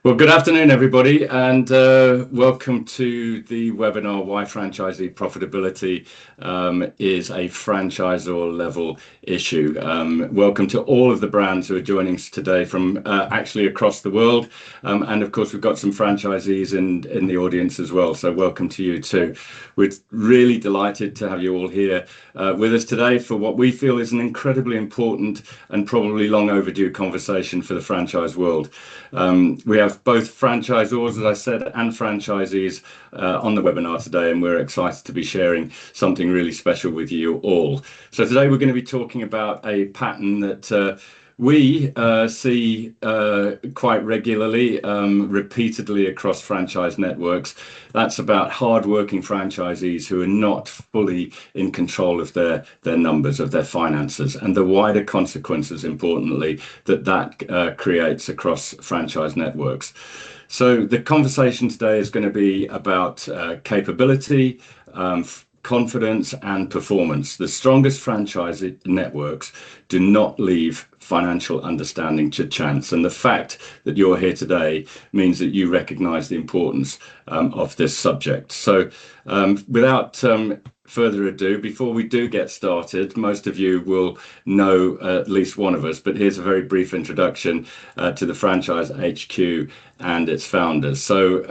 Well, good afternoon, everybody, and welcome to the webinar, Why Franchisee Profitability is a Franchisor Level Issue. Welcome to all of the brands who are joining us today from actually across the world. And of course, we've got some franchisees in the audience as well. So welcome to you too. We're really delighted to have you all here with us today for what we feel is an incredibly important and probably long overdue conversation for the franchise world. We have both franchisors, as I said, and franchisees on the webinar today, and we're excited to be sharing something really special with you all. So today we're going to be talking about a pattern that we see quite regularly, repeatedly across franchise networks. That's about hard-working franchisees who are not fully in control of their numbers, of their finances, and the wider consequences, importantly, that creates across franchise networks. So the conversation today is going to be about capability, confidence and performance. The strongest franchise networks do not leave financial understanding to chance. And the fact that you're here today means that you recognize the importance of this subject. So without further ado, before we do get started, most of you will know at least one of us, but here's a very brief introduction to the Franchise HQ and its founders. So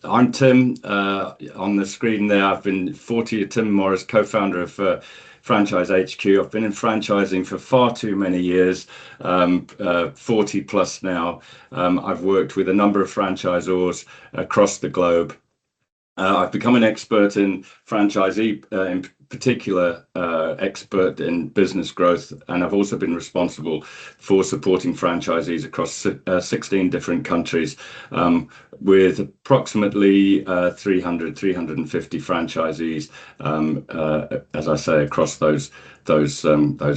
I'm Tim. On the screen there, I've been Tim Morris, co-founder of Franchise HQ. I've been in franchising for far too many years, 40 plus now. I've worked with a number of franchisors across the globe. I've become an expert in franchisee, in particular, expert in business growth, and I've also been responsible for supporting franchisees across 16 different countries, with approximately 350 franchisees, as I say, across those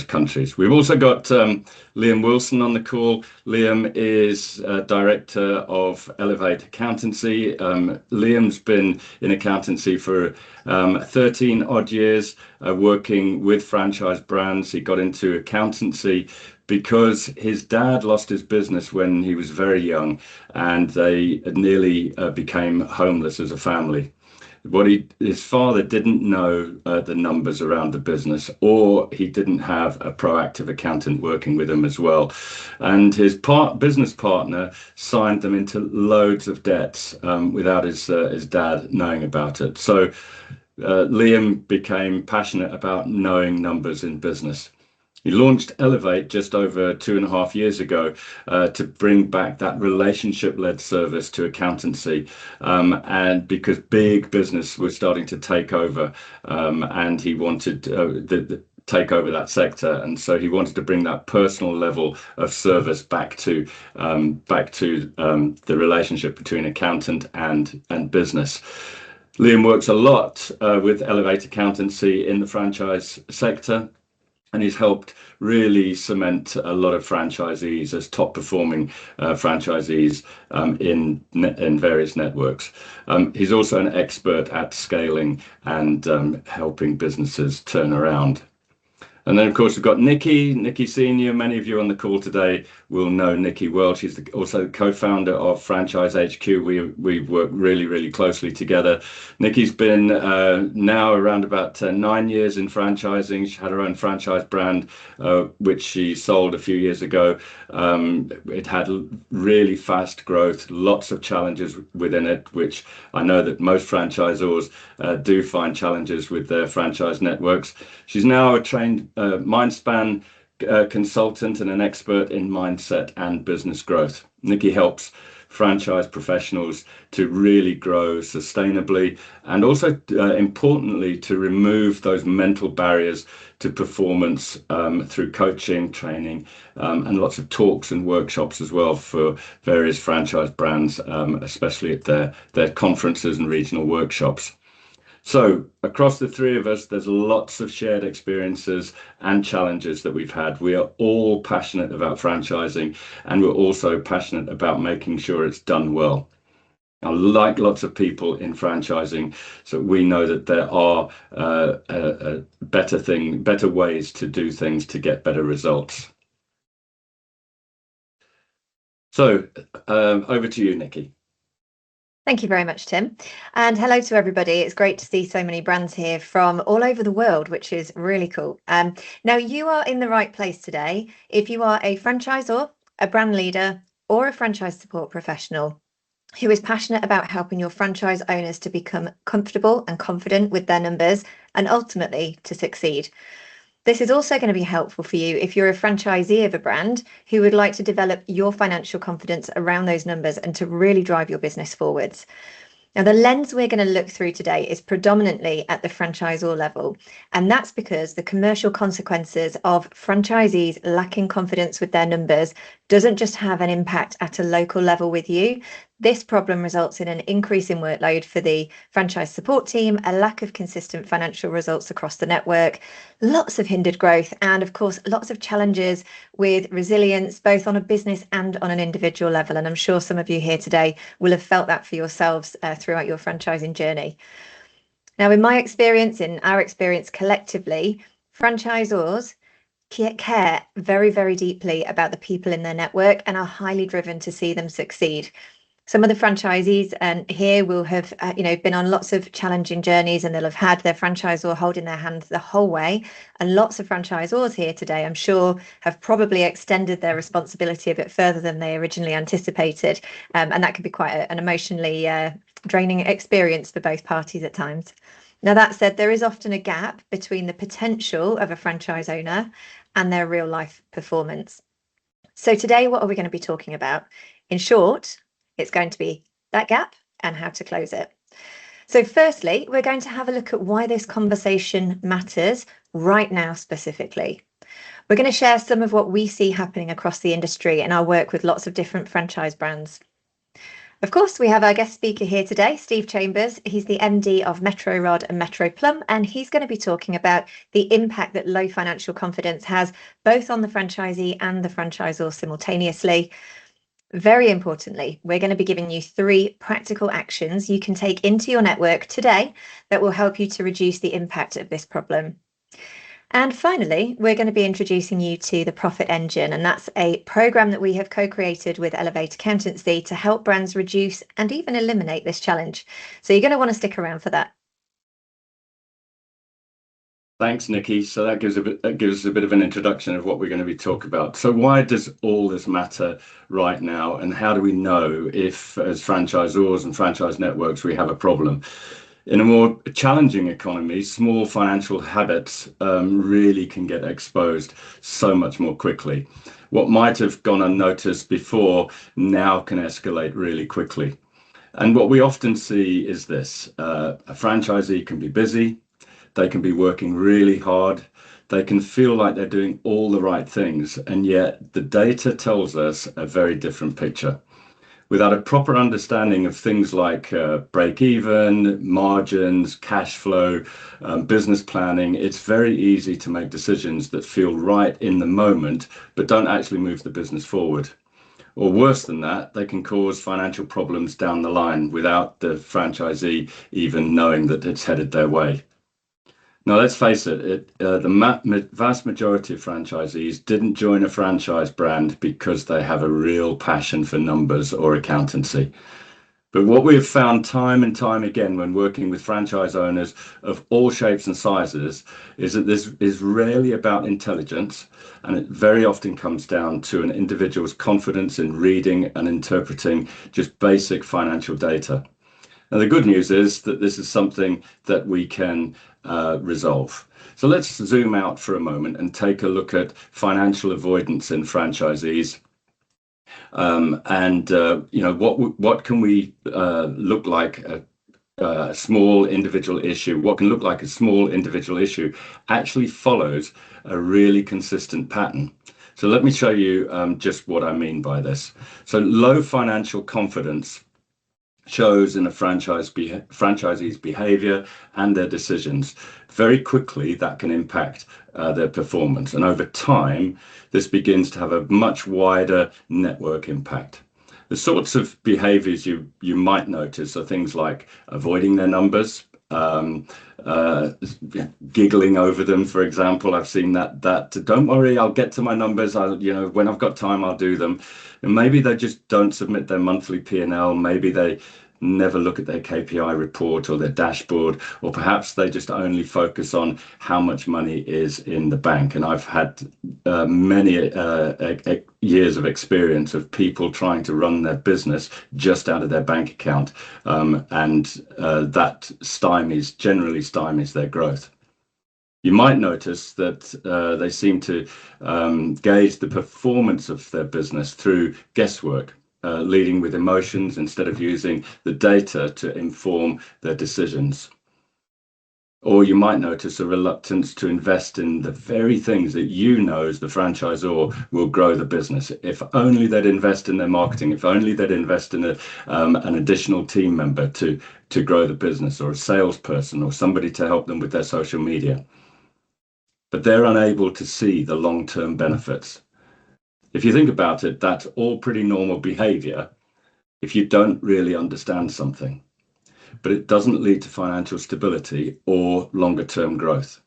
countries. We've also got Liam Wilson on the call. Liam is director of Elevate Accountancy. Liam's been in accountancy for 13 odd years, working with franchise brands. He got into accountancy because his dad lost his business when he was very young, and they nearly became homeless as a family. His father didn't know the numbers around the business, or he didn't have a proactive accountant working with him as well. And his business partner signed them into loads of debts without his dad knowing about it. So Liam became passionate about knowing numbers in business. He launched Elevate just over 2.5 years ago to bring back that relationship-led service to accountancy, and because big business was starting to take over, and he wanted to take over that sector, and so he wanted to bring that personal level of service back to the relationship between accountant and business. Liam works a lot with Elevate Accountancy in the franchise sector, and he's helped really cement a lot of franchisees as top performing franchisees in various networks. He's also an expert at scaling and helping businesses turn around. And then, of course, we've got Nikki Senior. Many of you on the call today will know Nikki well. She's also the co-founder of Franchise HQ. We've worked really, really closely together. Nikki's been now around about 9 years in franchising. She had her own franchise brand, which she sold a few years ago. It had really fast growth, lots of challenges within it, which I know that most franchisors do find challenges with their franchise networks. She's now a trained Mindspan consultant and an expert in mindset and business growth. Nikki helps franchise professionals to really grow sustainably, and also importantly to remove those mental barriers to performance through coaching, training, and lots of talks and workshops as well for various franchise brands, especially at their conferences and regional workshops. So across the three of us, there's lots of shared experiences and challenges that we've had. We are all passionate about franchising, and we're also passionate about making sure it's done well. Now, like lots of people in franchising, so we know that there are better ways to do things to get better results. So over to you, Nikki. Thank you very much, Tim. And hello to everybody. It's great to see so many brands here from all over the world, which is really cool. Now, you are in the right place today. If you are a franchisor, a brand leader, or a franchise support professional who is passionate about helping your franchise owners to become comfortable and confident with their numbers and ultimately to succeed. This is also going to be helpful for you if you're a franchisee of a brand who would like to develop your financial confidence around those numbers and to really drive your business forwards. Now, the lens we're going to look through today is predominantly at the franchisor level, and that's because the commercial consequences of franchisees lacking confidence with their numbers doesn't just have an impact at a local level with you. This problem results in an increase in workload for the franchise support team, a lack of consistent financial results across the network, lots of hindered growth, and of course, lots of challenges with resilience, both on a business and on an individual level. And I'm sure some of you here today will have felt that for yourselves throughout your franchising journey. Now, in my experience, in our experience collectively, franchisors care very, very deeply about the people in their network and are highly driven to see them succeed. Some of the franchisees here will have been on lots of challenging journeys, and they'll have had their franchisor holding their hand the whole way. And lots of franchisors here today, I'm sure, have probably extended their responsibility a bit further than they originally anticipated. And that can be quite an emotionally draining experience for both parties at times. Now, that said, there is often a gap between the potential of a franchise owner and their real life performance. So today, what are we going to be talking about? In short, it's going to be that gap and how to close it. So firstly, we're going to have a look at why this conversation matters right now specifically. We're going to share some of what we see happening across the industry in our work with lots of different franchise brands. Of course, we have our guest speaker here today, Steve Chambers. He's the MD of Metro Rod and Metro Plum, and he's going to be talking about the impact that low financial confidence has both on the franchisee and the franchisor simultaneously. Very importantly, we're going to be giving you 3 practical actions you can take into your network today that will help you to reduce the impact of this problem. And finally, we're going to be introducing you to the Profit Engine, and that's a program that we have co-created with Elevate Accountancy to help brands reduce and even eliminate this challenge. So you're going to want to stick around for that. Thanks, Nikki. So that gives us a bit of an introduction of what we're going to be talking about. So why does all this matter right now, and how do we know if, as franchisors and franchise networks, we have a problem? In a more challenging economy, small financial habits really can get exposed so much more quickly. What might have gone unnoticed before now can escalate really quickly. And what we often see is this: a franchisee can be busy. They can be working really hard. They can feel like they're doing all the right things, and yet the data tells us a very different picture. Without a proper understanding of things like break even, margins, cash flow, business planning, it's very easy to make decisions that feel right in the moment, but don't actually move the business forward. Or worse than that, they can cause financial problems down the line without the franchisee even knowing that it's headed their way. Now, let's face it, the vast majority of franchisees didn't join a franchise brand because they have a real passion for numbers or accountancy. But what we've found time and time again when working with franchise owners of all shapes and sizes is that this is rarely about intelligence, and it very often comes down to an individual's confidence in reading and interpreting just basic financial data. Now, the good news is that this is something that we can resolve. So let's zoom out for a moment and take a look at financial avoidance in franchisees. What can we look like a small individual issue? What can look like a small individual issue actually follows a really consistent pattern. So let me show you just what I mean by this. So low financial confidence shows in a franchisee's behavior and their decisions. Very quickly, that can impact their performance. And over time, this begins to have a much wider network impact. The sorts of behaviors you might notice are things like avoiding their numbers, giggling over them, for example. I've seen that don't worry, I'll get to my numbers. When I've got time, I'll do them. And maybe they just don't submit their monthly P&L. Maybe they never look at their KPI report or their dashboard, or perhaps they just only focus on how much money is in the bank. And I've had many years of experience of people trying to run their business just out of their bank account, and that generally stymies their growth. You might notice that they seem to gauge the performance of their business through guesswork, leading with emotions instead of using the data to inform their decisions. Or you might notice a reluctance to invest in the very things that you know as the franchisor will grow the business. If only they'd invest in their marketing, if only they'd invest in an additional team member to grow the business, or a salesperson, or somebody to help them with their social media. But they're unable to see the long-term benefits. If you think about it, that's all pretty normal behavior if you don't really understand something, but it doesn't lead to financial stability or longer-term growth.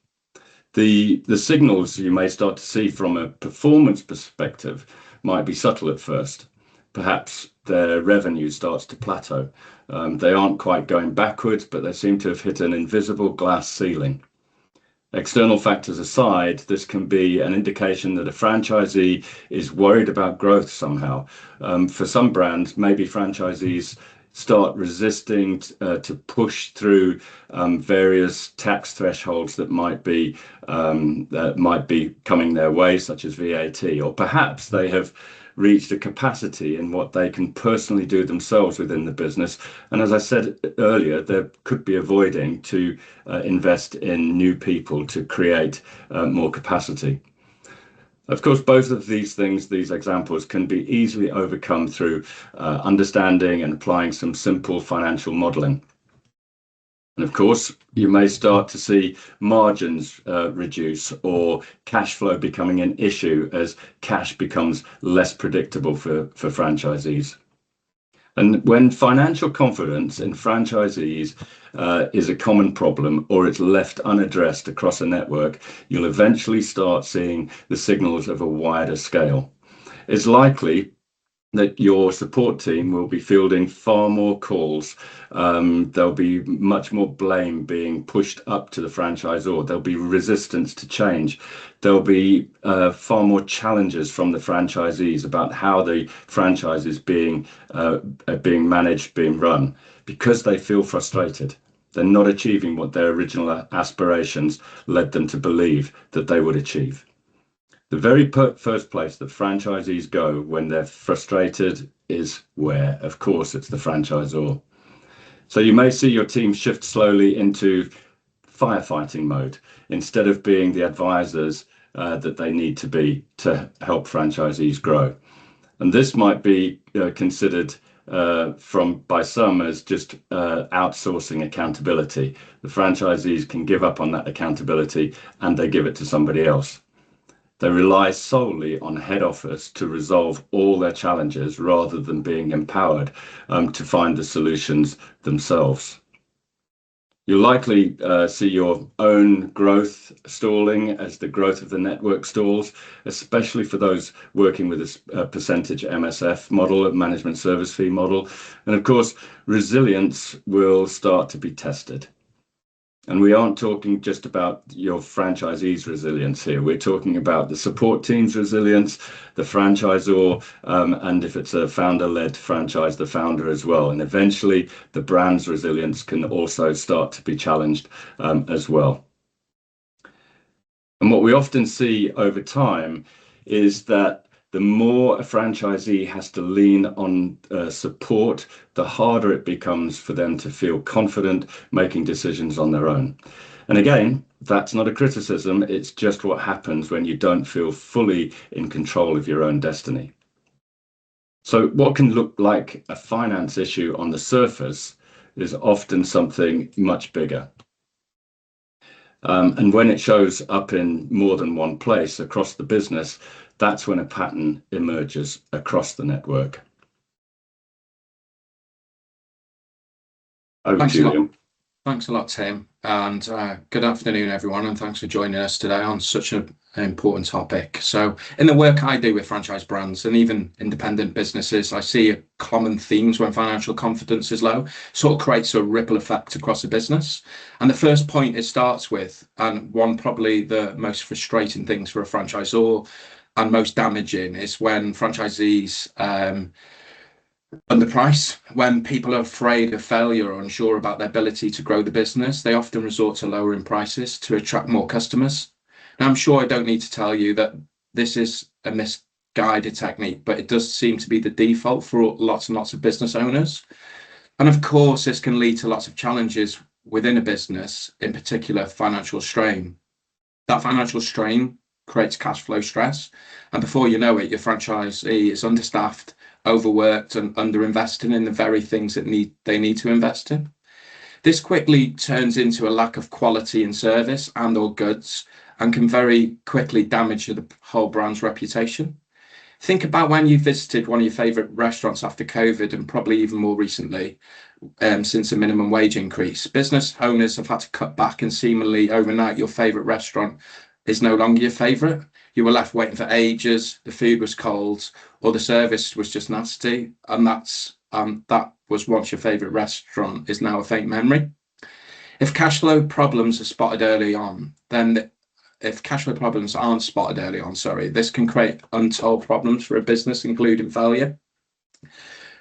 The signals you may start to see from a performance perspective might be subtle at first. Perhaps their revenue starts to plateau. They aren't quite going backwards, but they seem to have hit an invisible glass ceiling. External factors aside, this can be an indication that a franchisee is worried about growth somehow. For some brands, maybe franchisees start resisting to push through various tax thresholds that might be coming their way, such as VAT, or perhaps they have reached a capacity in what they can personally do themselves within the business. And as I said earlier, they could be avoiding to invest in new people to create more capacity. Of course, both of these things, these examples, can be easily overcome through understanding and applying some simple financial modeling. And of course, you may start to see margins reduce, or cash flow becoming an issue as cash becomes less predictable for franchisees. And when financial confidence in franchisees is a common problem, or it's left unaddressed across a network, you'll eventually start seeing the signals of a wider scale. It's likely that your support team will be fielding far more calls. There'll be much more blame being pushed up to the franchisor. There'll be resistance to change. There'll be far more challenges from the franchisees about how the franchise is being managed, being run, because they feel frustrated. They're not achieving what their original aspirations led them to believe that they would achieve. The very first place that franchisees go when they're frustrated is where? Of course, it's the franchisor. So you may see your team shift slowly into firefighting mode instead of being the advisors that they need to be to help franchisees grow. And this might be considered by some as just outsourcing accountability. The franchisees can give up on that accountability and they give it to somebody else. They rely solely on head office to resolve all their challenges rather than being empowered to find the solutions themselves. You'll likely see your own growth stalling as the growth of the network stalls, especially for those working with a percentage MSF model, a management service fee model. And of course, resilience will start to be tested. And we aren't talking just about your franchisee's resilience here. We're talking about the support team's resilience, the franchisor, and if it's a founder-led franchise, the founder as well. And eventually, the brand's resilience can also start to be challenged as well. And what we often see over time is that the more a franchisee has to lean on support, the harder it becomes for them to feel confident making decisions on their own. And again, that's not a criticism, it's just what happens when you don't feel fully in control of your own destiny. So what can look like a finance issue on the surface is often something much bigger. And when it shows up in more than one place across the business, that's when a pattern emerges across the network. Over to you. Thanks a lot, Tim. and good afternoon, everyone, and thanks for joining us today on such an important topic. So, in the work I do with franchise brands and even independent businesses, I see common themes when financial confidence is low, sort of creates a ripple effect across a business. And the first point it starts with, and one probably the most frustrating things for a franchisor and most damaging, is when franchisees underprice. When people are afraid of failure or unsure about their ability to grow the business, they often resort to lowering prices to attract more customers. Now, I'm sure I don't need to tell you that this is a misguided technique, but it does seem to be the default for lots and lots of business owners. And of course, this can lead to lots of challenges within a business, in particular financial strain. That financial strain creates cash flow stress, and before you know it, your franchisee is understaffed, overworked, and underinvesting in the very things that they need to invest in. This quickly turns into a lack of quality in service and or goods, and can very quickly damage the whole brand's reputation. Think about when you visited one of your favorite restaurants after COVID, and probably even more recently, since the minimum wage increase. Business owners have had to cut back, and seemingly overnight, your favorite restaurant is no longer your favorite. You were left waiting for ages, the food was cold, or the service was just nasty, and that was once your favorite restaurant is now a faint memory. If cash flow problems are spotted early on, then if cash flow problems aren't spotted early on, this can create untold problems for a business, including failure.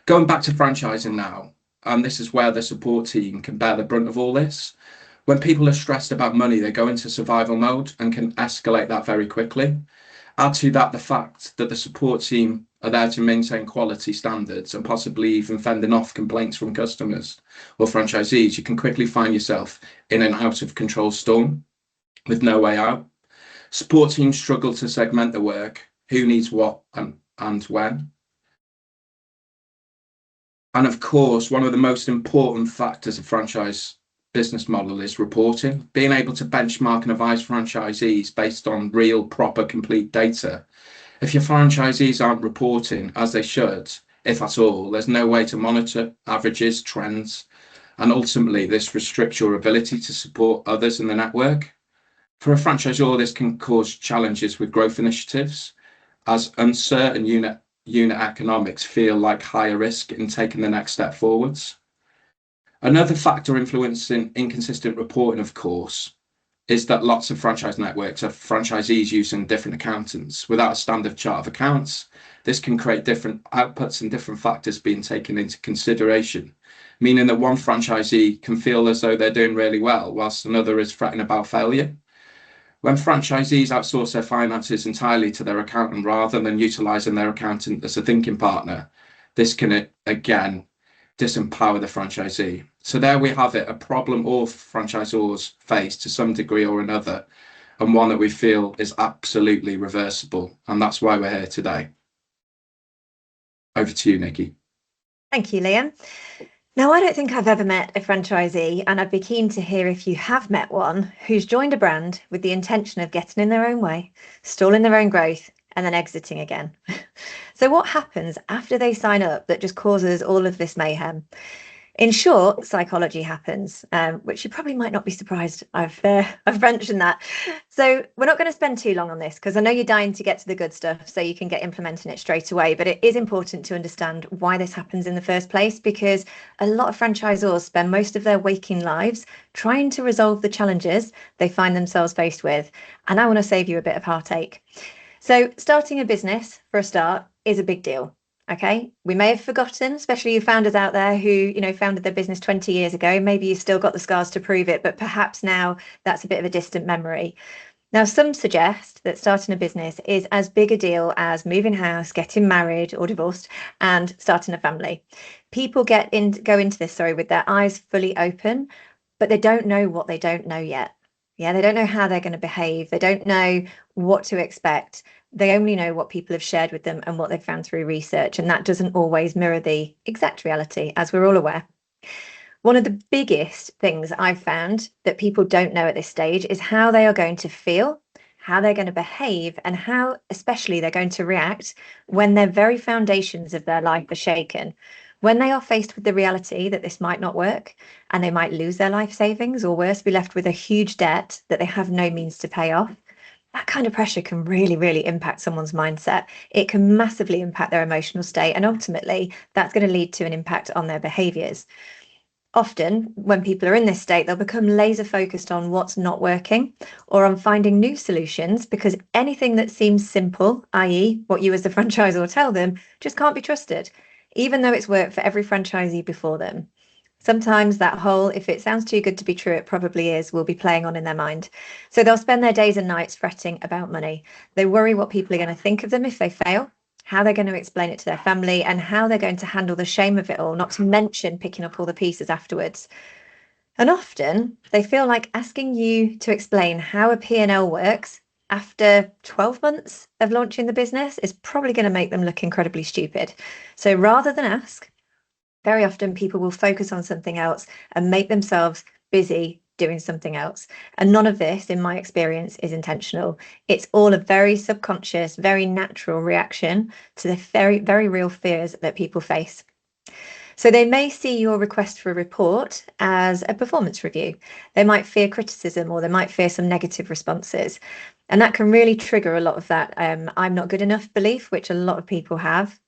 Going back to franchising now, and this is where the support team can bear the brunt of all this. When people are stressed about money, they go into survival mode and can escalate that very quickly. Add to that the fact that the support team are there to maintain quality standards and possibly even fending off complaints from customers or franchisees, you can quickly find yourself in an out of control storm with no way out. Support teams struggle to segment the work, who needs what and when. And of course, one of the most important factors of franchise business model is reporting, being able to benchmark and advise franchisees based on real, proper, complete data. If your franchisees aren't reporting as they should, if at all, there's no way to monitor averages, trends, and ultimately this restricts your ability to support others in the network. For a franchisor, this can cause challenges with growth initiatives, as uncertain unit economics feel like higher risk in taking the next step forwards. Another factor influencing inconsistent reporting, of course, is that lots of franchise networks have franchisees using different accountants without a standard chart of accounts. This can create different outputs and different factors being taken into consideration, meaning that one franchisee can feel as though they're doing really well, whilst another is fretting about failure. When franchisees outsource their finances entirely to their accountant rather than utilising their accountant as a thinking partner, this can again disempower the franchisee. So there we have it, a problem all franchisors face to some degree or another, and one that we feel is absolutely reversible. And that's why we're here today. Over to you, Nikki. Thank you, Liam. Now, I don't think I've ever met a franchisee, and I'd be keen to hear if you have met one who's joined a brand with the intention of getting in their own way, stalling their own growth, and then exiting again. So what happens after they sign up that just causes all of this mayhem? In short, psychology happens, which you probably might not be surprised I've mentioned that. So we're not going to spend too long on this because I know you're dying to get to the good stuff so you can get implementing it straight away. But it is important to understand why this happens in the first place, because a lot of franchisors spend most of their waking lives trying to resolve the challenges they find themselves faced with. And I want to save you a bit of heartache. So starting a business, for a start, is a big deal. Okay, we may have forgotten, especially you founders out there who, founded their business 20 years ago. Maybe you've still got the scars to prove it, but perhaps now that's a bit of a distant memory. Now, some suggest that starting a business is as big a deal as moving house, getting married or divorced, and starting a family. People go into this, with their eyes fully open, but they don't know what they don't know yet. Yeah, they don't know how they're going to behave. They don't know what to expect. They only know what people have shared with them and what they've found through research, and that doesn't always mirror the exact reality, as we're all aware. One of the biggest things I've found that people don't know at this stage is how they are going to feel, how they're going to behave, and how especially they're going to react when their very foundations of their life are shaken. When they are faced with the reality that this might not work and they might lose their life savings, or worse, be left with a huge debt that they have no means to pay off, that kind of pressure can really, really impact someone's mindset. It can massively impact their emotional state, and ultimately that's going to lead to an impact on their behaviours. Often, when people are in this state, they'll become laser focused on what's not working or on finding new solutions, because anything that seems simple, i.e., what you as the franchisor tell them, just can't be trusted, even though it's worked for every franchisee before them. Sometimes that whole, if it sounds too good to be true, it probably is, will be playing on in their mind. So they'll spend their days and nights fretting about money. They worry what people are going to think of them if they fail, how they're going to explain it to their family, and how they're going to handle the shame of it all, not to mention picking up all the pieces afterwards. And often they feel like asking you to explain how a P&L works after 12 months of launching the business is probably going to make them look incredibly stupid. So rather than ask, very often people will focus on something else and make themselves busy doing something else. And none of this, in my experience, is intentional. It's all a very subconscious, very natural reaction to the very, very real fears that people face. So they may see your request for a report as a performance review. They might fear criticism, or they might fear some negative responses. And that can really trigger a lot of that I'm not good enough belief, which a lot of people have.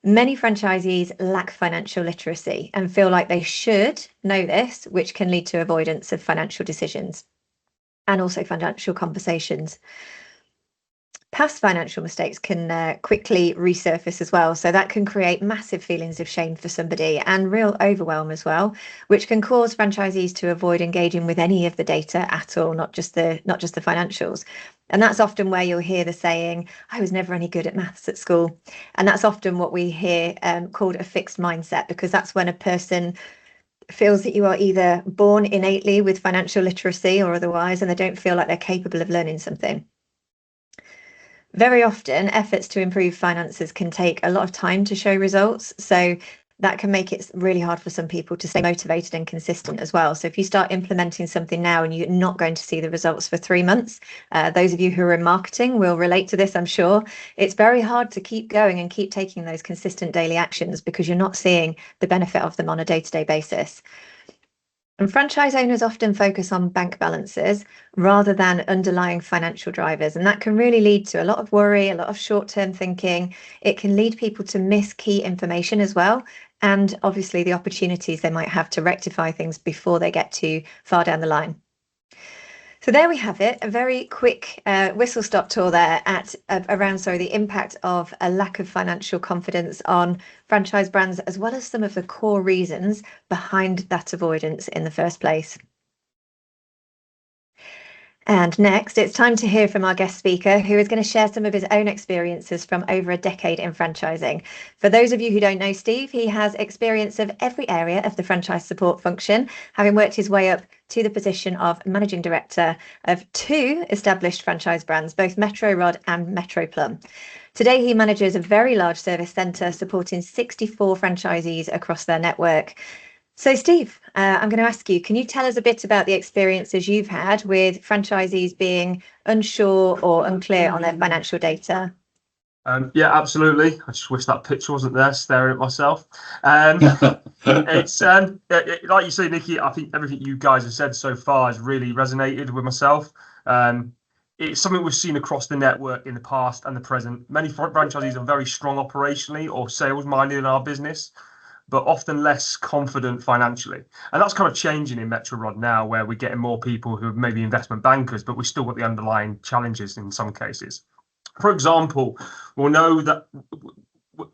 Many franchisees lack financial literacy and feel like they should know this, which can lead to avoidance of financial decisions and also financial conversations. Past financial mistakes can quickly resurface as well. So that can create massive feelings of shame for somebody and real overwhelm as well, which can cause franchisees to avoid engaging with any of the data at all, not just the financials. And that's often where you'll hear the saying, I was never any good at maths at school. And that's often what we hear called a fixed mindset, because that's when a person feels that you are either born innately with financial literacy or otherwise, and they don't feel like they're capable of learning something. Very often, efforts to improve finances can take a lot of time to show results. So that can make it really hard for some people to stay motivated and consistent as well. So if you start implementing something now and you're not going to see the results for 3 months, those of you who are in marketing will relate to this, I'm sure. It's very hard to keep going and keep taking those consistent daily actions because you're not seeing the benefit of them on a day-to-day basis. And franchise owners often focus on bank balances rather than underlying financial drivers. And that can really lead to a lot of worry, a lot of short-term thinking. It can lead people to miss key information as well. And obviously the opportunities they might have to rectify things before they get too far down the line. So there we have it, a very quick whistle-stop tour there at around the impact of a lack of financial confidence on franchise brands, as well as some of the core reasons behind that avoidance in the first place. And next, it's time to hear from our guest speaker, who is going to share some of his own experiences from over a decade in franchising. For those of you who don't know Steve, he has experience of every area of the franchise support function, having worked his way up to the position of managing director of 2 established franchise brands, both Metro Rod and Metro Plum. Today, he manages a very large service centre supporting 64 franchisees across their network. So, Steve, I'm going to ask you, can you tell us a bit about the experiences you've had with franchisees being unsure or unclear on their financial data? Yeah, absolutely. I just wish that picture wasn't there, staring at myself. It's like you say, Nikki, I think everything you guys have said so far has really resonated with myself. It's something we've seen across the network in the past and the present. Many franchisees are very strong operationally or sales-minded in our business, but often less confident financially. And that's kind of changing in Metro Rod now, where we're getting more people who are maybe investment bankers, but we've still got the underlying challenges in some cases. For example, we'll know that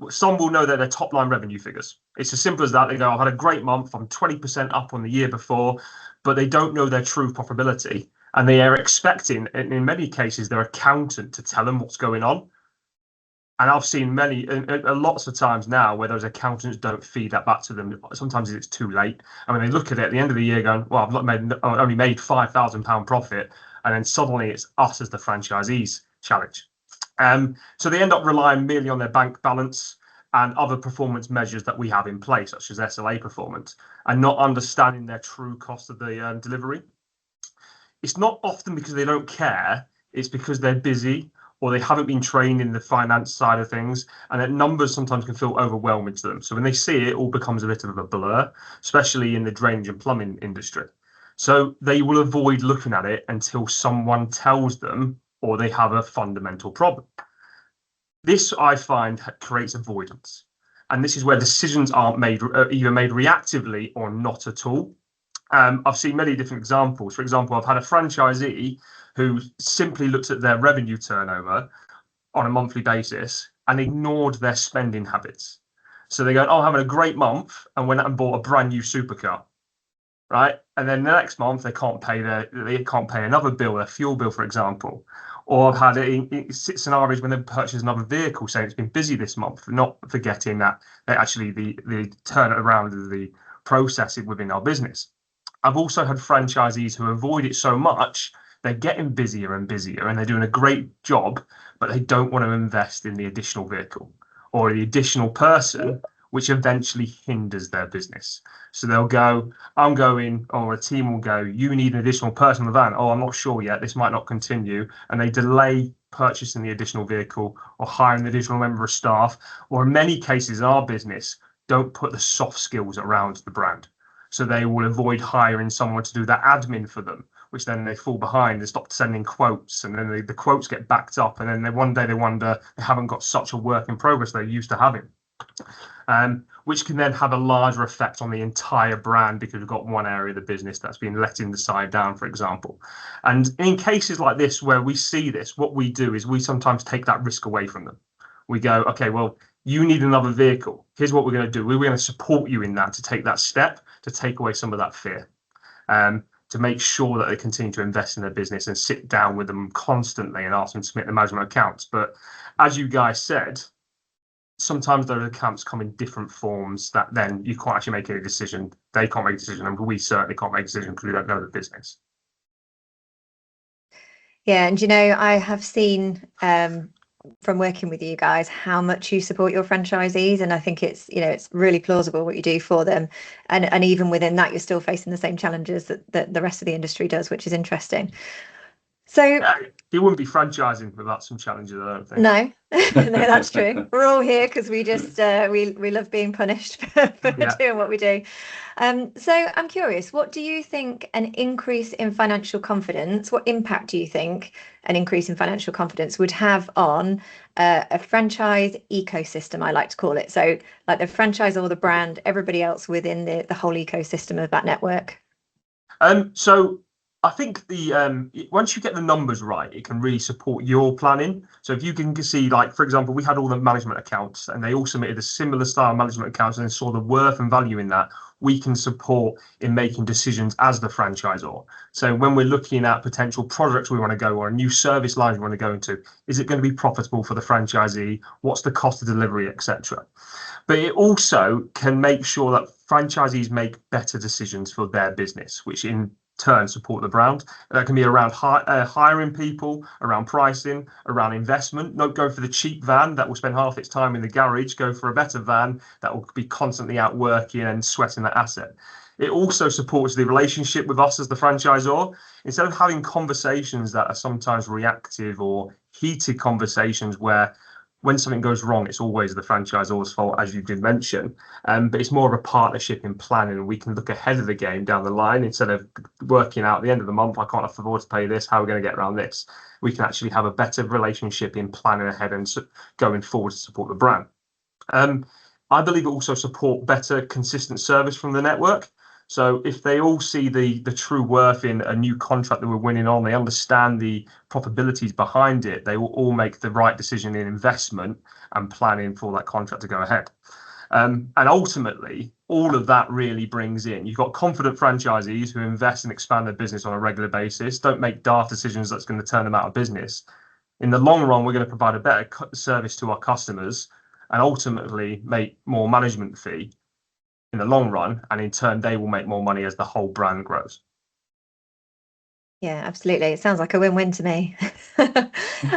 some will know their top line revenue figures. It's as simple as that. They go, I've had a great month, I'm 20% up on the year before, but they don't know their true profitability. And they are expecting, in many cases, their accountant to tell them what's going on. And I've seen lots of times now where those accountants don't feed that back to them. Sometimes it's too late. I mean, they look at it at the end of the year going, well, I've only made £5,000 profit. And then suddenly it's us as the franchisees challenge. So they end up relying merely on their bank balance and other performance measures that we have in place, such as SLA performance, and not understanding their true cost of the delivery. It's not often because they don't care. It's because they're busy, or they haven't been trained in the finance side of things, and that numbers sometimes can feel overwhelming to them. So when they see it, it all becomes a bit of a blur, especially in the drainage and plumbing industry. So they will avoid looking at it until someone tells them or they have a fundamental problem. This, I find, creates avoidance. And this is where decisions aren't made either made reactively or not at all. I've seen many different examples. For example, I've had a franchisee who simply looked at their revenue turnover on a monthly basis and ignored their spending habits. So they go, "Oh, having a great month," and went out and bought a brand new supercar, right? And then the next month they can't pay another bill, their fuel bill, for example. Or I've had scenarios when they've purchased another vehicle, saying it's been busy this month, not forgetting that actually the turnaround of the process within our business. I've also had franchisees who avoid it so much, they're getting busier and busier and they're doing a great job, but they don't want to invest in the additional vehicle or the additional person, which eventually hinders their business. So they'll go, "I'm going," or a team will go, "You need an additional person in the van." "Oh, I'm not sure yet. This might not continue." And they delay purchasing the additional vehicle or hiring an additional member of staff, or in many cases in our business, don't put the soft skills around the brand. So they will avoid hiring someone to do that admin for them, which then they fall behind and stop sending quotes, and then the quotes get backed up, and then one day they wonder they haven't got such a work in progress they're used to having. Which can then have a larger effect on the entire brand because we've got one area of the business that's been letting the side down, for example. And in cases like this, where we see this, what we do is we sometimes take that risk away from them. We go, "Okay, well, you need another vehicle. Here's what we're going to do. We're going to support you in that, to take that step, to take away some of that fear, to make sure that they continue to invest in their business and sit down with them constantly and ask them to submit the management accounts." But as you guys said, sometimes those accounts come in different forms that then you can't actually make any decision. They can't make a decision, and we certainly can't make a decision because we don't know the business. Yeah, and I have seen from working with you guys how much you support your franchisees, and I think it's it's really plausible what you do for them, and even within that you're still facing the same challenges that the rest of the industry does, which is interesting. So it wouldn't be franchising without some challenges, I don't think. No, no, that's true. We're all here because we just we love being punished for doing what we do. So I'm curious, what do you think an increase in financial confidence, what impact do you think an increase in financial confidence would have on a franchise ecosystem, I like to call it? So like the franchisor, the brand, everybody else within the whole ecosystem of that network. So I think once you get the numbers right, it can really support your planning. So if you can see, like, for example, we had all the management accounts and they all submitted a similar style management accounts and then saw the worth and value in that, we can support in making decisions as the franchisor. So when we're looking at potential products we want to go, or a new service line we want to go into, is it going to be profitable for the franchisee? What's the cost of delivery, etc. But it also can make sure that franchisees make better decisions for their business, which in turn support the brand. That can be around hiring people, around pricing, around investment. Not go for the cheap van that will spend half its time in the garage. Go for a better van that will be constantly out working and sweating that asset. It also supports the relationship with us as the franchisor. Instead of having conversations that are sometimes reactive or heated conversations where when something goes wrong, it's always the franchisor's fault, as you did mention. But it's more of a partnership in planning, and we can look ahead of the game down the line instead of working out at the end of the month, I can't afford to pay this, how are we going to get around this? We can actually have a better relationship in planning ahead and going forward to support the brand. I believe it also support better consistent service from the network. So if they all see the true worth in a new contract that we're winning on, they understand the probabilities behind it, they will all make the right decision in investment and planning for that contract to go ahead. And ultimately, all of that really brings in, you've got confident franchisees who invest and expand their business on a regular basis, don't make daft decisions that's going to turn them out of business. In the long run, we're going to provide a better service to our customers and ultimately make more management fee in the long run, and in turn they will make more money as the whole brand grows. Yeah, absolutely. It sounds like a win-win to me.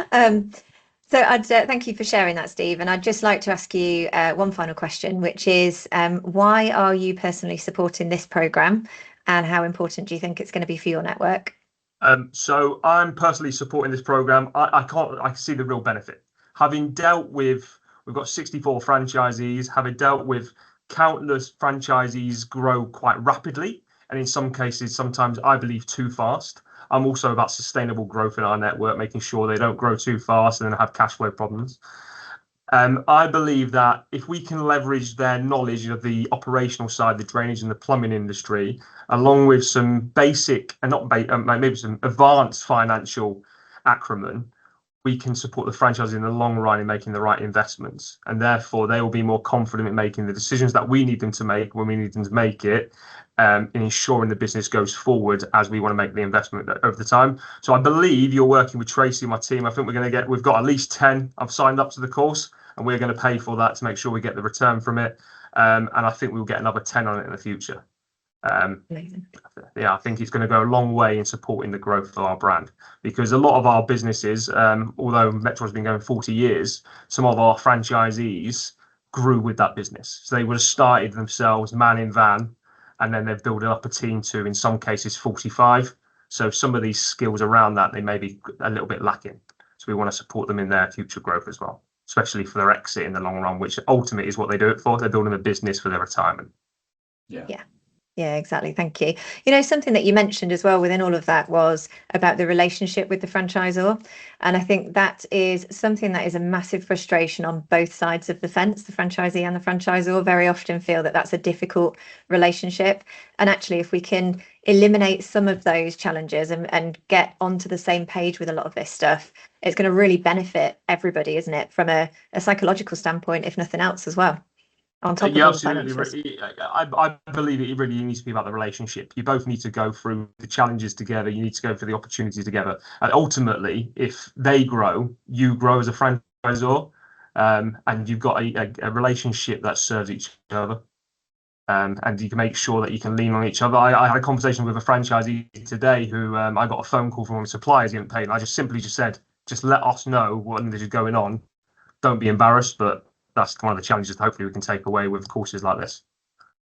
So I'd thank you for sharing that, Steve, and I'd just like to ask you one final question, which is why are you personally supporting this program and how important do you think it's going to be for your network? So I'm personally supporting this program. I can see the real benefit. Having dealt with, we've got 64 franchisees, having dealt with countless franchisees grow quite rapidly, and in some cases, sometimes I believe too fast. I'm also about sustainable growth in our network, making sure they don't grow too fast and then have cash flow problems. I believe that if we can leverage their knowledge of the operational side, the drainage and the plumbing industry, along with some basic and not maybe some advanced financial acumen, we can support the franchise in the long run in making the right investments, and therefore they will be more confident in making the decisions that we need them to make when we need them to make it, in ensuring the business goes forward as we want to make the investment over the time. So I believe you're working with Tracy, my team. I think we've got at least 10 I've signed up to the course, and we're going to pay for that to make sure we get the return from it. And I think we'll get another 10 on it in the future. Amazing. Yeah, I think it's going to go a long way in supporting the growth of our brand, because a lot of our businesses, although Metro has been going 40 years, some of our franchisees grew with that business. So they would have started themselves man in van, and then they've built up a team to, in some cases, 45. So some of these skills around that, they may be a little bit lacking. So we want to support them in their future growth as well, especially for their exit in the long run, which ultimately is what they do it for. They're building a business for their retirement. Yeah, exactly. Thank you. Something that you mentioned as well within all of that was about the relationship with the franchisor. And I think that is something that is a massive frustration on both sides of the fence. The franchisee and the franchisor very often feel that that's a difficult relationship. And actually, if we can eliminate some of those challenges and get onto the same page with a lot of this stuff, it's going to really benefit everybody, isn't it? From a psychological standpoint, if nothing else as well. On top of all the financials. I believe it really needs to be about the relationship. You both need to go through the challenges together. You need to go for the opportunities together. And ultimately, if they grow, you grow as a franchisor, and you've got a relationship that serves each other. And you can make sure that you can lean on each other. I had a conversation with a franchisee today who I got a phone call from one of the suppliers he hadn't paid. And I just said, just let us know what is going on. Don't be embarrassed, but that's one of the challenges that hopefully we can take away with courses like this.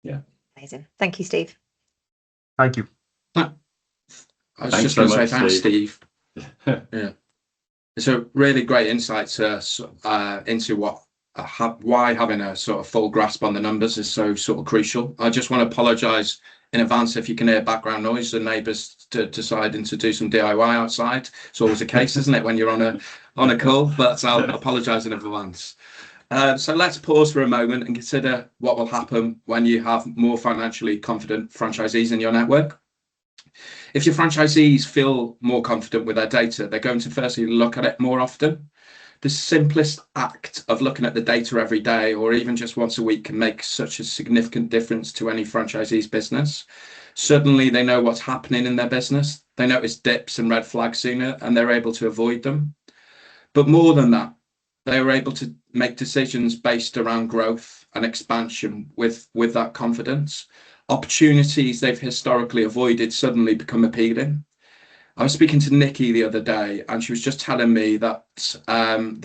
Yeah. Amazing. Thank you, Steve. Thank you. I was just going to say thanks, Steve. Yeah. It's a really great insight into why having a sort of full grasp on the numbers is so sort of crucial. I just want to apologise in advance if you can hear background noise. The neighbours deciding to do some DIY outside. It's always a case, isn't it, when you're on a call? But I'll apologise in advance. So let's pause for a moment and consider what will happen when you have more financially confident franchisees in your network. If your franchisees feel more confident with their data, they're going to firstly look at it more often. The simplest act of looking at the data every day or even just once a week can make such a significant difference to any franchisee's business. Suddenly they know what's happening in their business. They notice dips and red flags sooner, and they're able to avoid them. But more than that, they were able to make decisions based around growth and expansion with that confidence. Opportunities they've historically avoided suddenly become appealing. I was speaking to Nikki the other day, and she was just telling me that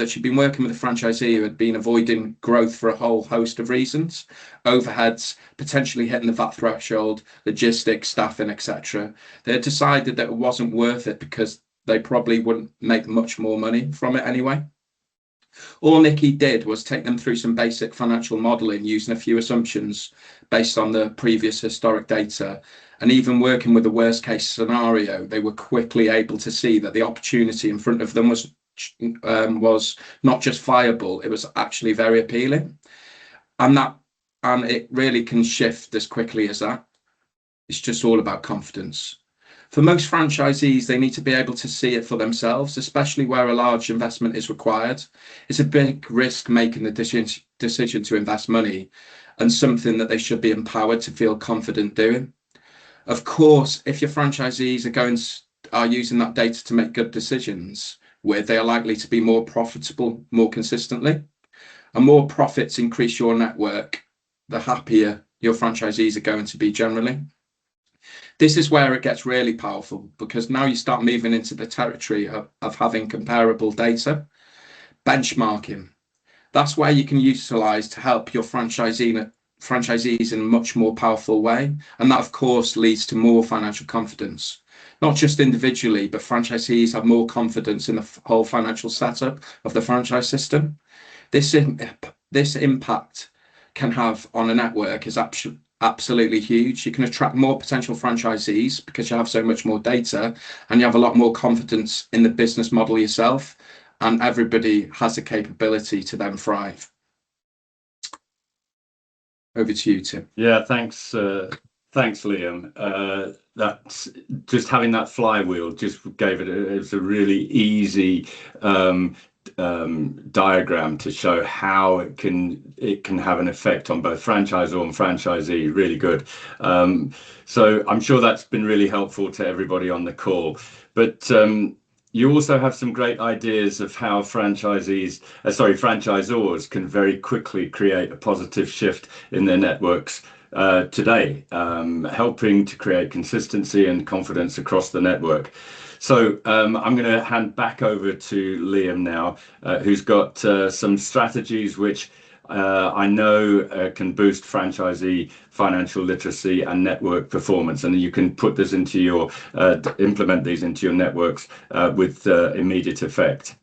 she'd been working with a franchisee who had been avoiding growth for a whole host of reasons: overheads, potentially hitting the VAT threshold, logistics, staffing, etc. They had decided that it wasn't worth it because they probably wouldn't make much more money from it anyway. All Nikki did was take them through some basic financial modelling using a few assumptions based on the previous historic data. And even working with the worst case scenario, they were quickly able to see that the opportunity in front of them was not just viable, it was actually very appealing. And it really can shift as quickly as that. It's just all about confidence. For most franchisees, they need to be able to see it for themselves, especially where a large investment is required. It's a big risk making the decision to invest money, and something that they should be empowered to feel confident doing. Of course, if your franchisees are using that data to make good decisions, they are likely to be more profitable more consistently. And more profits increase your network, the happier your franchisees are going to be generally. This is where it gets really powerful, because now you start moving into the territory of having comparable data. Benchmarking. That's where you can utilize to help your franchisees in a much more powerful way. And that, of course, leads to more financial confidence. not just individually, but franchisees have more confidence in the whole financial setup of the franchise system. This impact can have on a network is absolutely huge. You can attract more potential franchisees because you have so much more data, and you have a lot more confidence in the business model yourself, and everybody has the capability to then thrive. Over to you, Tim. Yeah, thanks, Liam. That's just having that flywheel just gave it a really easy diagram to show how it can have an effect on both franchisor and franchisee. Really good. So I'm sure that's been really helpful to everybody on the call. But you also have some great ideas of how franchisors can very quickly create a positive shift in their networks today, helping to create consistency and confidence across the network. So I'm going to hand back over to Liam now, who's got some strategies which I know can boost franchisee financial literacy and network performance, and you can put this into your implement these into your networks with immediate effect.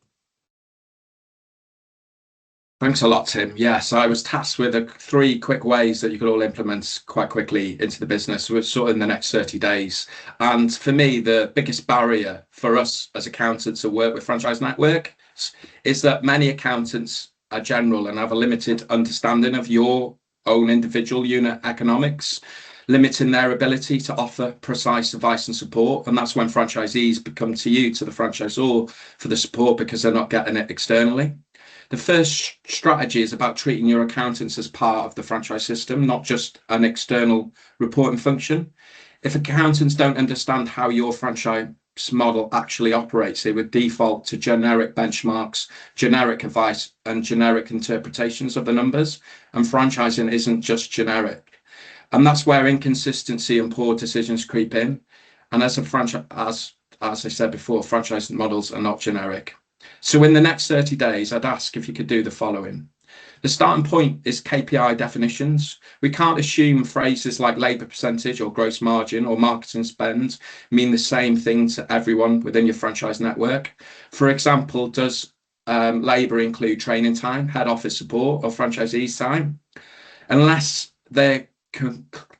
Thanks a lot, Tim. Yes, I was tasked with 3 quick ways that you could all implement quite quickly into the business, which sort of in the next 30 days. And for me, the biggest barrier for us as accountants who work with franchise networks is that many accountants are general and have a limited understanding of your own individual unit economics, limiting their ability to offer precise advice and support. And that's when franchisees become to you, to the franchisor, for the support because they're not getting it externally. The first strategy is about treating your accountants as part of the franchise system, not just an external reporting function. If accountants don't understand how your franchise model actually operates, they would default to generic benchmarks, generic advice, and generic interpretations of the numbers. And franchising isn't just generic. And that's where inconsistency and poor decisions creep in. And as I said before, franchise models are not generic. So in the next 30 days, I'd ask if you could do the following. The starting point is KPI definitions. We can't assume phrases like labour percentage or gross margin or marketing spend mean the same thing to everyone within your franchise network. For example, does labour include training time, head office support, or franchisees time? Unless they're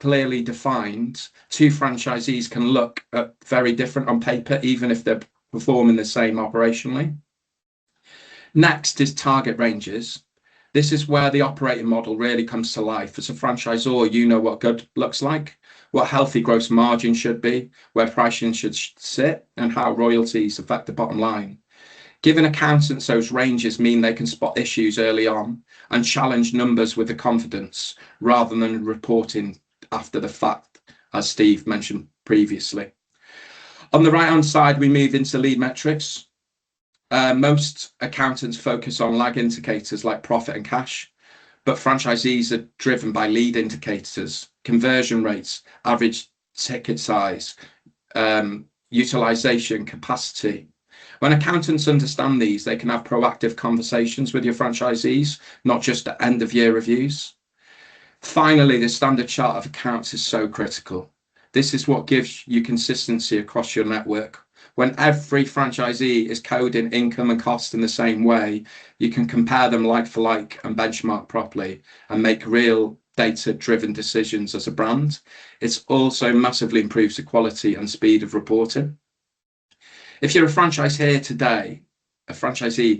clearly defined, 2 franchisees can look very different on paper, even if they're performing the same operationally. Next is target ranges. This is where the operating model really comes to life. As a franchisor, you know what good looks like, what healthy gross margin should be, where pricing should sit, and how royalties affect the bottom line. Giving accountants those ranges mean they can spot issues early on and challenge numbers with the confidence rather than reporting after the fact, as Steve mentioned previously. On the right-hand side, we move into lead metrics. Most accountants focus on lag indicators like profit and cash, but franchisees are driven by lead indicators, conversion rates, average ticket size, utilization, capacity. When accountants understand these, they can have proactive conversations with your franchisees, not just at end-of-year reviews. Finally, the standard chart of accounts is so critical. This is what gives you consistency across your network. When every franchisee is coding income and cost in the same way, you can compare them like for like and benchmark properly and make real data-driven decisions as a brand. It also massively improves the quality and speed of reporting. If you're a franchisee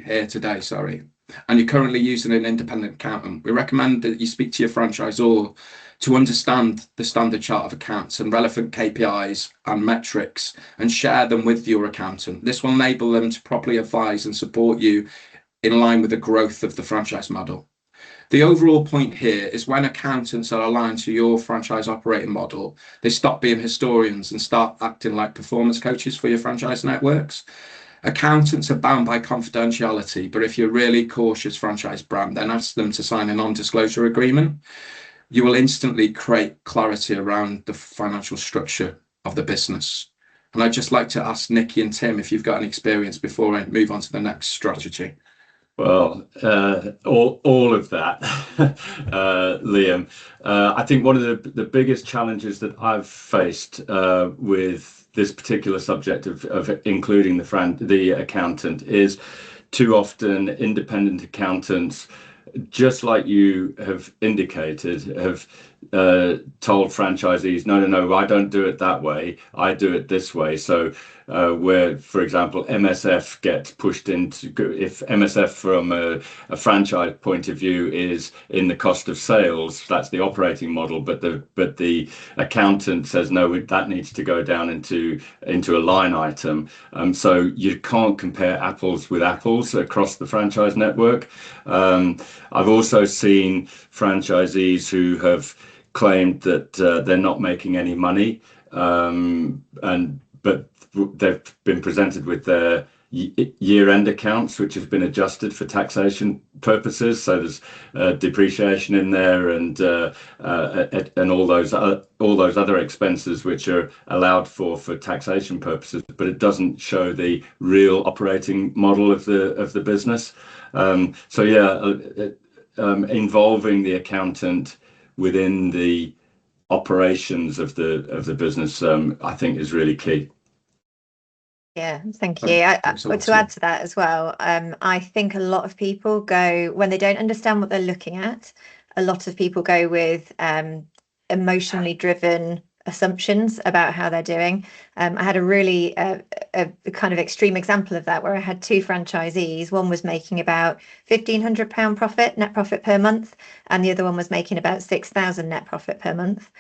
here today, and you're currently using an independent accountant, we recommend that you speak to your franchisor to understand the standard chart of accounts and relevant KPIs and metrics and share them with your accountant. This will enable them to properly advise and support you in line with the growth of the franchise model. The overall point here is when accountants are aligned to your franchise operating model, they stop being historians and start acting like performance coaches for your franchise networks. Accountants are bound by confidentiality, but if you're a really cautious franchise brand, then ask them to sign a non-disclosure agreement. You will instantly create clarity around the financial structure of the business. And I'd just like to ask Nikki and Tim if you've got any experience before I move on to the next strategy. Well, all of that, Liam. I think one of the biggest challenges that I've faced with this particular subject of including the accountant is too often independent accountants, just like you have indicated, have told franchisees, no, I don't do it that way, I do it this way. So where, for example, MSF gets pushed into, if MSF from a franchise point of view is in the cost of sales, that's the operating model, but the accountant says no, that needs to go down into a line item. So you can't compare apples with apples across the franchise network. I've also seen franchisees who have claimed that they're not making any money, but they've been presented with their year-end accounts, which have been adjusted for taxation purposes. So there's depreciation in there, and all those other expenses which are allowed for taxation purposes, but it doesn't show the real operating model of the business. So yeah, involving the accountant within the operations of the business, I think, is really key. Yeah, thank you. To add to that as well, I think a lot of people go, when they don't understand what they're looking at, a lot of people go with emotionally driven assumptions about how they're doing. I had a really a kind of extreme example of that, where I had two franchisees. One was making about £1,500 net profit per month, and the other one was making about 6,000 net profit per month.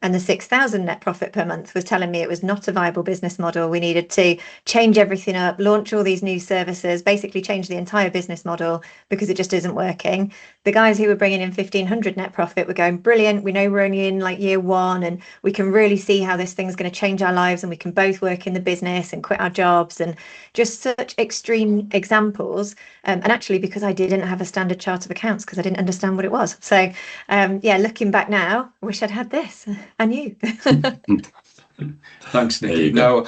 And the 6,000 net profit per month was telling me it was not a viable business model. We needed to change everything up, launch all these new services, basically change the entire business model, because it just isn't working. The guys who were bringing in 1,500 net profit were going, brilliant, we know we're only in like year one, and we can really see how this thing's going to change our lives, and we can both work in the business and quit our jobs, and just such extreme examples. And actually, because I didn't have a standard chart of accounts, because I didn't understand what it was. So yeah, looking back now, I wish I'd had this. And you. Thanks, Nikki. No,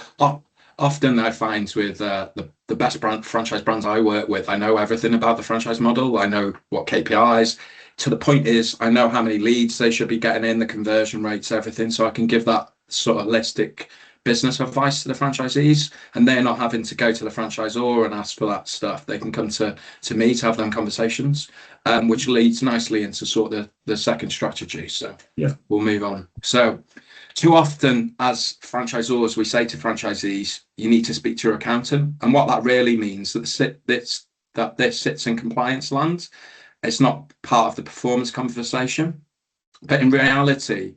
often I find with the best franchise brands I work with, I know everything about the franchise model. I know what KPIs, to the point is I know how many leads they should be getting in, the conversion rates, everything. So I can give that sort of holistic business advice to the franchisees, and they're not having to go to the franchisor and ask for that stuff. They can come to me to have them conversations, which leads nicely into sort of the second strategy. So yeah, we'll move on. So too often as franchisors, we say to franchisees, you need to speak to your accountant. And what that really means that this sits in compliance land. It's not part of the performance conversation, but in reality,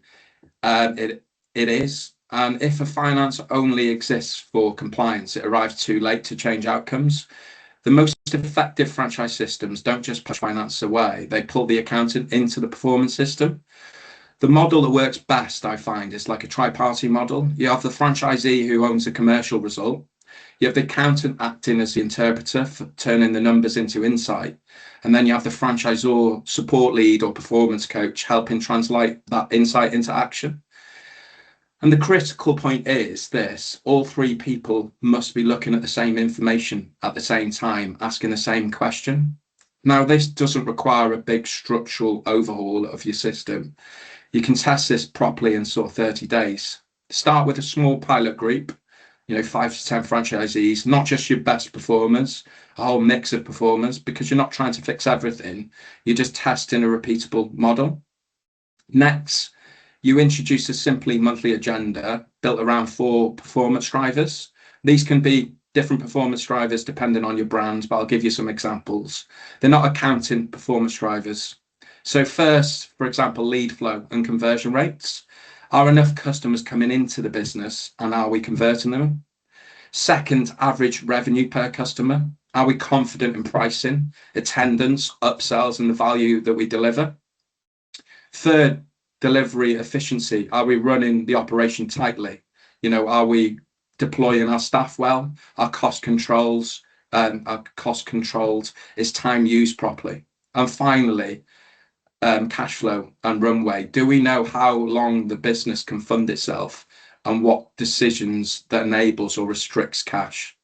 it is. And if a finance only exists for compliance, it arrives too late to change outcomes. The most effective franchise systems don't just push finance away, they pull the accountant into the performance system. The model that works best, I find, is like a tri-party model. You have the franchisee who owns the commercial result. You have the accountant acting as the interpreter for turning the numbers into insight. And then you have the franchisor support lead or performance coach helping translate that insight into action. And the critical point is this: all three people must be looking at the same information at the same time, asking the same question. Now, this doesn't require a big structural overhaul of your system. You can test this properly in sort of 30 days. Start with a small pilot group, 5 to 10 franchisees, not just your best performers, a whole mix of performers, because you're not trying to fix everything. You're just testing a repeatable model. Next, you introduce a simply monthly agenda built around 4 performance drivers. These can be different performance drivers depending on your brand, but I'll give you some examples. They're not accounting performance drivers. So first, for example, lead flow and conversion rates. Are enough customers coming into the business, and are we converting them? Second, average revenue per customer. Are we confident in pricing, attendance, upsells, and the value that we deliver? Third, delivery efficiency. Are we running the operation tightly? Are we deploying our staff well? Are cost controlled? Is time used properly? And finally, cash flow and runway. Do we know how long the business can fund itself, and what decisions that enables or restricts cash?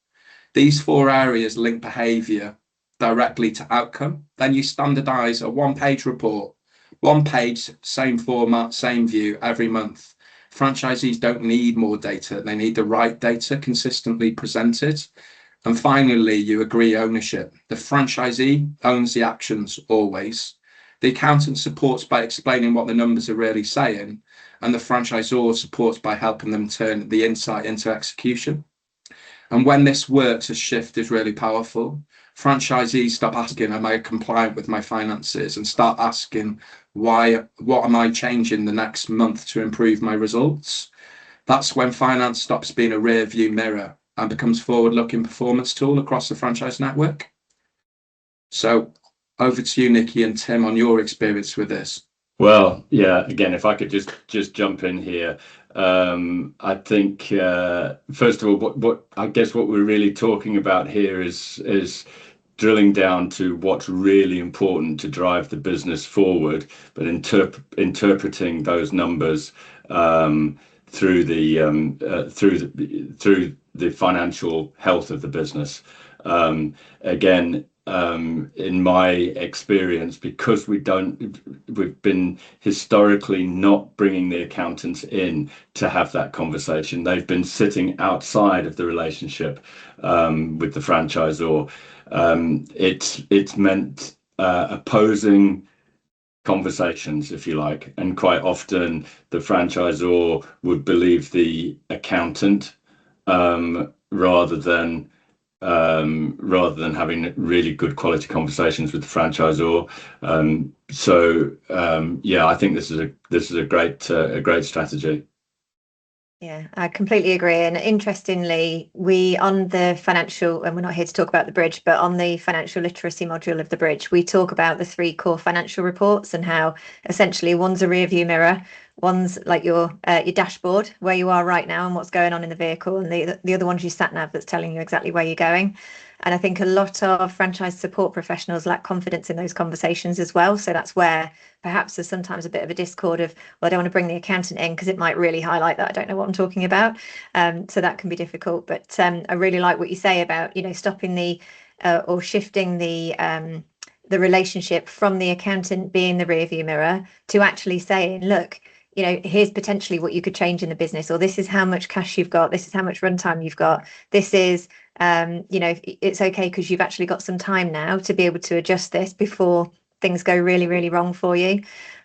These 4 areas link behavior directly to outcome. Then you standardize a 1-page report, 1 page, same format, same view every month. Franchisees don't need more data. They need the right data consistently presented. And finally, you agree ownership. The franchisee owns the actions always. The accountant supports by explaining what the numbers are really saying, and the franchisor supports by helping them turn the insight into execution. And when this works, a shift is really powerful. Franchisees stop asking, am I compliant with my finances? And start asking, what am I changing the next month to improve my results? That's when finance stops being a rear view mirror and becomes forward-looking performance tool across the franchise network. So over to you, Nikki and Tim, on your experience with this. Well, yeah, again, if I could just jump in here. I think first of all, what I guess what we're really talking about here is drilling down to what's really important to drive the business forward, but interpreting those numbers through the financial health of the business. Again, in my experience, because we've been historically not bringing the accountants in to have that conversation. They've been sitting outside of the relationship with the franchisor. It's meant opposing conversations, if you like, and quite often the franchisor would believe the accountant rather than having really good quality conversations with the franchisor. Yeah, I think this is a great strategy. Yeah, I completely agree. And interestingly, we on the financial, and we're not here to talk about the bridge, but on the financial literacy module of the bridge, we talk about the 3 core financial reports and how essentially one's a rear view mirror, one's like your dashboard, where you are right now and what's going on in the vehicle, and the other one's your sat nav that's telling you exactly where you're going. And I think a lot of franchise support professionals lack confidence in those conversations as well. So that's where perhaps there's sometimes a bit of a discord of, well, I don't want to bring the accountant in because it might really highlight that I don't know what I'm talking about. So that can be difficult. But I really like what you say about, stopping the or shifting the relationship from the accountant being the rear view mirror to actually saying, look, here's potentially what you could change in the business, or this is how much cash you've got, this is how much runtime you've got, this is it's okay because you've actually got some time now to be able to adjust this before things go really, really wrong for you.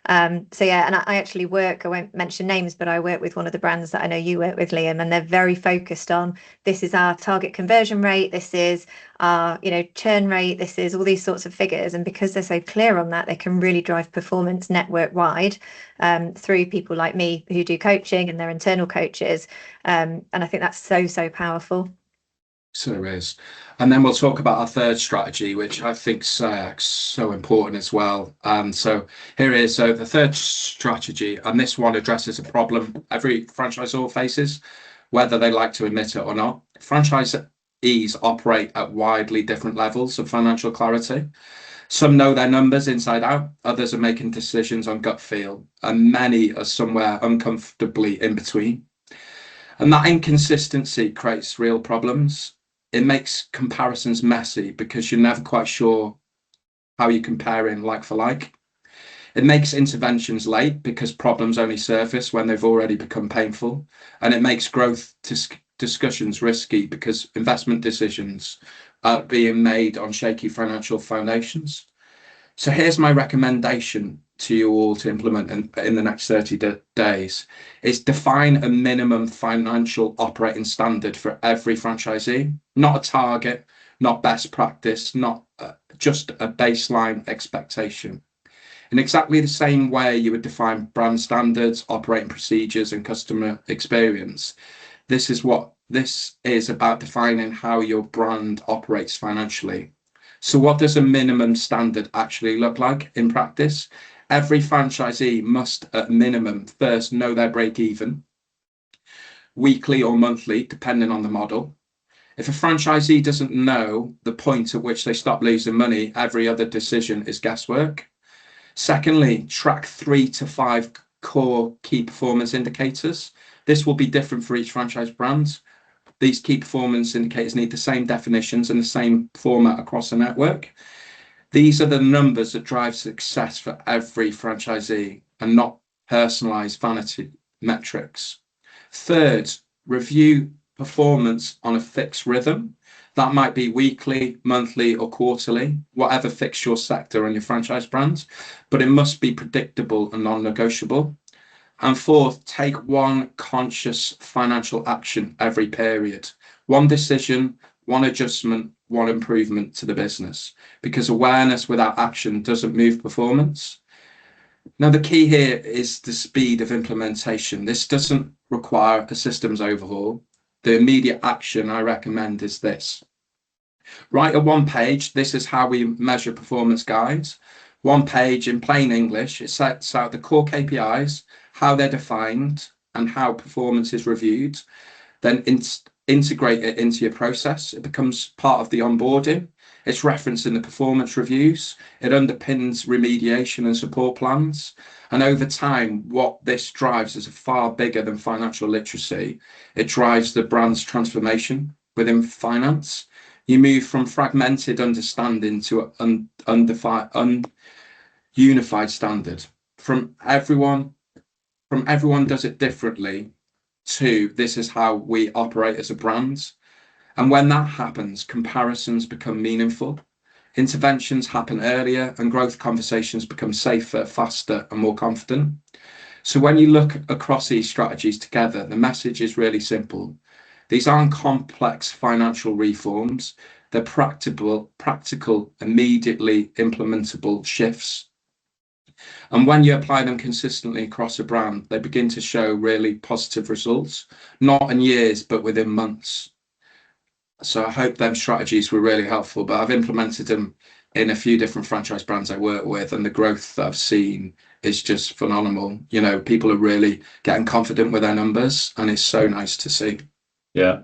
So yeah, and I actually I won't mention names, but I work with one of the brands that I know you work with, Liam, and they're very focused on, this is our target conversion rate, this is our churn rate, this is all these sorts of figures. And because they're so clear on that, they can really drive performance network wide through people like me who do coaching and their internal coaches. And I think that's so powerful. So is. And then we'll talk about our third strategy, which I think is so important as well. So here it is. So the third strategy, and this one addresses a problem every franchisor faces, whether they like to admit it or not. Franchisees operate at widely different levels of financial clarity. Some know their numbers inside out, others are making decisions on gut feel, and many are somewhere uncomfortably in between. And that inconsistency creates real problems. It makes comparisons messy because you're never quite sure how you're comparing like for like. It makes interventions late because problems only surface when they've already become painful. And it makes growth discussions risky because investment decisions are being made on shaky financial foundations. So here's my recommendation to you all to implement in the next 30 days is define a minimum financial operating standard for every franchisee, not a target, not best practice, not just a baseline expectation. In exactly the same way you would define brand standards, operating procedures, and customer experience, this is about defining how your brand operates financially. So what does a minimum standard actually look like in practice? Every franchisee must, at minimum, first know their break even, weekly or monthly, depending on the model. If a franchisee doesn't know the point at which they stop losing money, every other decision is guesswork. Secondly, track 3 to 5 core key performance indicators. This will be different for each franchise brand. These key performance indicators need the same definitions and the same format across the network. These are the numbers that drive success for every franchisee and not personalized vanity metrics. Third, review performance on a fixed rhythm. That might be weekly, monthly, or quarterly, whatever fits your sector and your franchise brand, but it must be predictable and non-negotiable. And fourth, take one conscious financial action every period. One decision, one adjustment, one improvement to the business, because awareness without action doesn't move performance. Now, the key here is the speed of implementation. This doesn't require a systems overhaul. The immediate action I recommend is this. Write a one page. This is how we measure performance guides. One page in plain English. It sets out the core KPIs, how they're defined, and how performance is reviewed. Then integrate it into your process. It becomes part of the onboarding. It's referenced in the performance reviews. It underpins remediation and support plans. And over time, what this drives is far bigger than financial literacy. It drives the brand's transformation within finance. You move from fragmented understanding to an unified standard. From everyone does it differently to this is how we operate as a brand. And when that happens, comparisons become meaningful, interventions happen earlier, and growth conversations become safer, faster, and more confident. So when you look across these strategies together, the message is really simple. These aren't complex financial reforms. They're practical, immediately implementable shifts. And when you apply them consistently across a brand, they begin to show really positive results, not in years, but within months. So I hope them strategies were really helpful, but I've implemented them in a few different franchise brands I work with, and the growth that I've seen is just phenomenal. You know, people are really getting confident with their numbers, and it's so nice to see. Yeah,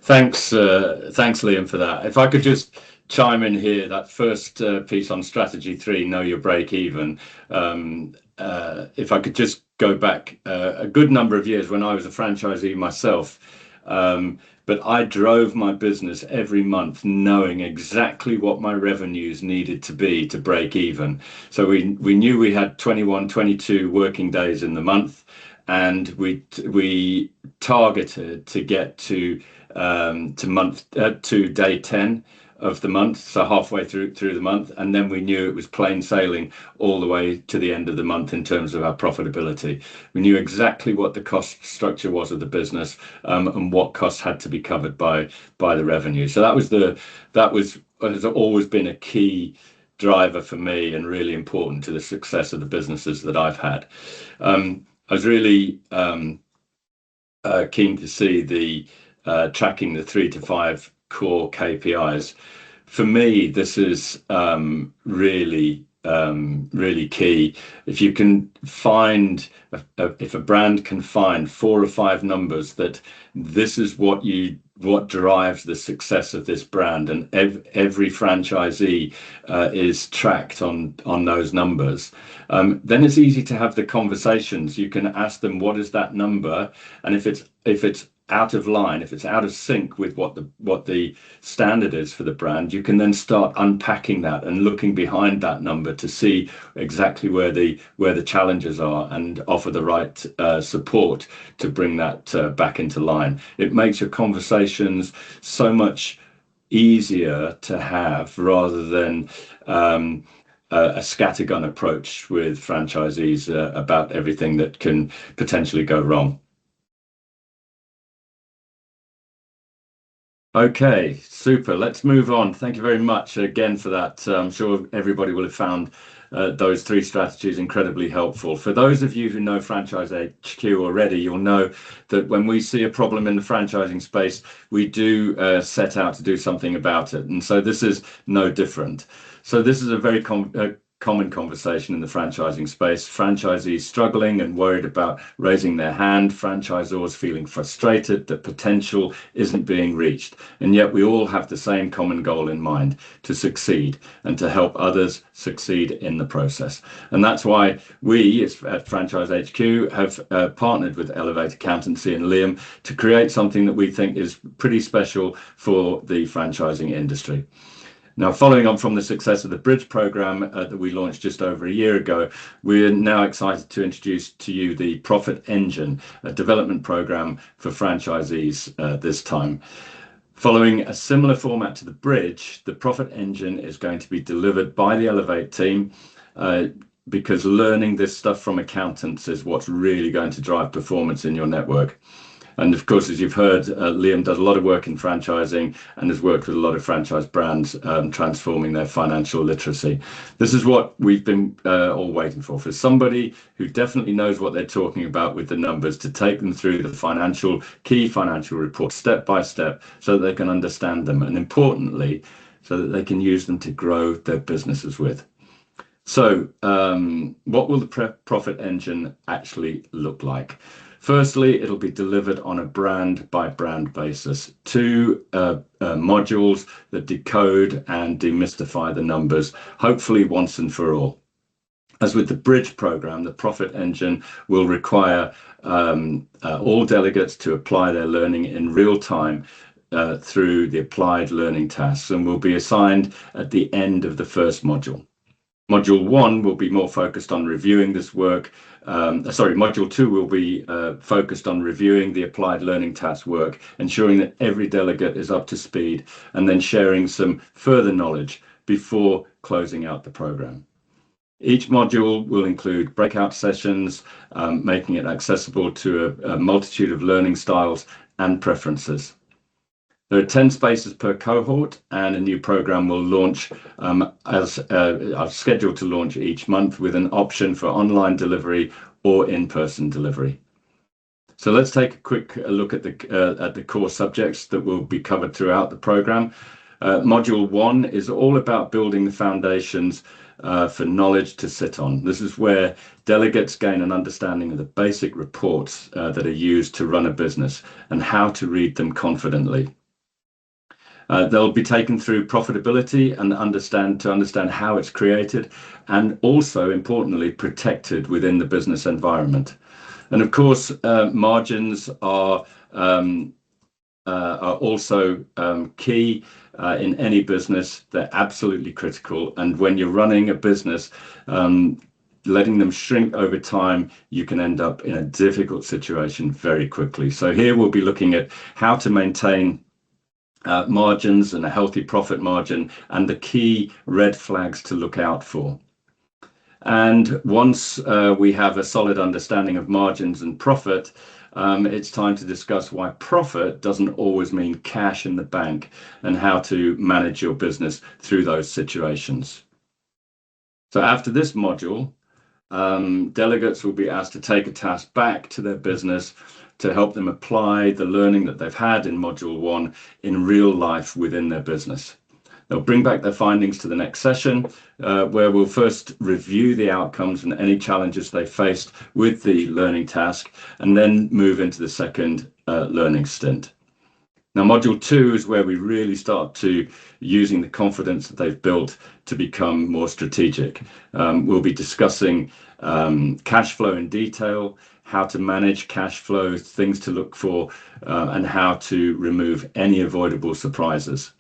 thanks, Liam, for that. If I could just chime in here, that first piece on strategy 3, know your break even. If I could just go back a good number of years when I was a franchisee myself, but I drove my business every month knowing exactly what my revenues needed to be to break even. So we knew we had 21, 22 working days in the month, and we targeted to get to day 10 of the month, so halfway through the month, and then we knew it was plain sailing all the way to the end of the month in terms of our profitability. We knew exactly what the cost structure was of the business, and what costs had to be covered by the revenue. So that has always been a key driver for me and really important to the success of the businesses that I've had. I was really keen to see the tracking the 3 to 5 core KPIs. For me, this is really key. If you can find, if a brand can find 4 or 5 numbers that this is what drives the success of this brand, and every franchisee is tracked on those numbers, then it's easy to have the conversations. You can ask them, what is that number? And if it's out of line, if it's out of sync with what the standard is for the brand, you can then start unpacking that and looking behind that number to see exactly where the challenges are and offer the right support to bring that back into line. It makes your conversations so much easier to have rather than a scattergun approach with franchisees about everything that can potentially go wrong. Okay, super. Let's move on. Thank you very much again for that. I'm sure everybody will have found those 3 strategies incredibly helpful. For those of you who know Franchise HQ already, you'll know that when we see a problem in the franchising space, we do set out to do something about it. And so this is no different. So this is a very common conversation in the franchising space. Franchisees struggling and worried about raising their hand, franchisors feeling frustrated that potential isn't being reached. And yet we all have the same common goal in mind: to succeed and to help others succeed in the process. And that's why we at Franchise HQ have partnered with Elevate Accountancy and Liam to create something that we think is pretty special for the franchising industry. Now, following on from the success of the Bridge program that we launched just over a year ago, we're now excited to introduce to you the Profit Engine, a development program for franchisees this time. Following a similar format to the Bridge, the Profit Engine is going to be delivered by the Elevate team because learning this stuff from accountants is what's really going to drive performance in your network. And of course, as you've heard, Liam does a lot of work in franchising and has worked with a lot of franchise brands transforming their financial literacy. This is what we've been all waiting for somebody who definitely knows what they're talking about with the numbers, to take them through the key financial reports step by step so that they can understand them, and importantly, so that they can use them to grow their businesses with. So what will the Profit Engine actually look like? Firstly, it'll be delivered on a brand by brand basis. 2 modules that decode and demystify the numbers, hopefully once and for all. As with the Bridge program, the Profit Engine will require all delegates to apply their learning in real time through the applied learning tasks, and will be assigned at the end of the first module. Module 1 will be more focused on reviewing this work. Module 2 will be focused on reviewing the applied learning task work, ensuring that every delegate is up to speed, and then sharing some further knowledge before closing out the program. Each module will include breakout sessions, making it accessible to a multitude of learning styles and preferences. There are 10 spaces per cohort, and a new program will launch are scheduled to launch each month, with an option for online delivery or in-person delivery. So let's take a quick look at the core subjects that will be covered throughout the program. Module 1 is all about building the foundations for knowledge to sit on. This is where delegates gain an understanding of the basic reports that are used to run a business and how to read them confidently. They'll be taken through profitability and understand how it's created, and also importantly protected within the business environment. And of course, margins are also key in any business. They're absolutely critical, and when you're running a business, letting them shrink over time, you can end up in a difficult situation very quickly. So here we'll be looking at how to maintain margins and a healthy profit margin, and the key red flags to look out for. And once we have a solid understanding of margins and profit, it's time to discuss why profit doesn't always mean cash in the bank, and how to manage your business through those situations. So after this module, delegates will be asked to take a task back to their business to help them apply the learning that they've had in module 1 in real life within their business. They'll bring back their findings to the next session, where we'll first review the outcomes and any challenges they faced with the learning task, and then move into the second learning stint. Now, module 2 is where we really start to using the confidence that they've built to become more strategic. We'll be discussing cash flow in detail, how to manage cash flow, things to look for, and how to remove any avoidable surprises.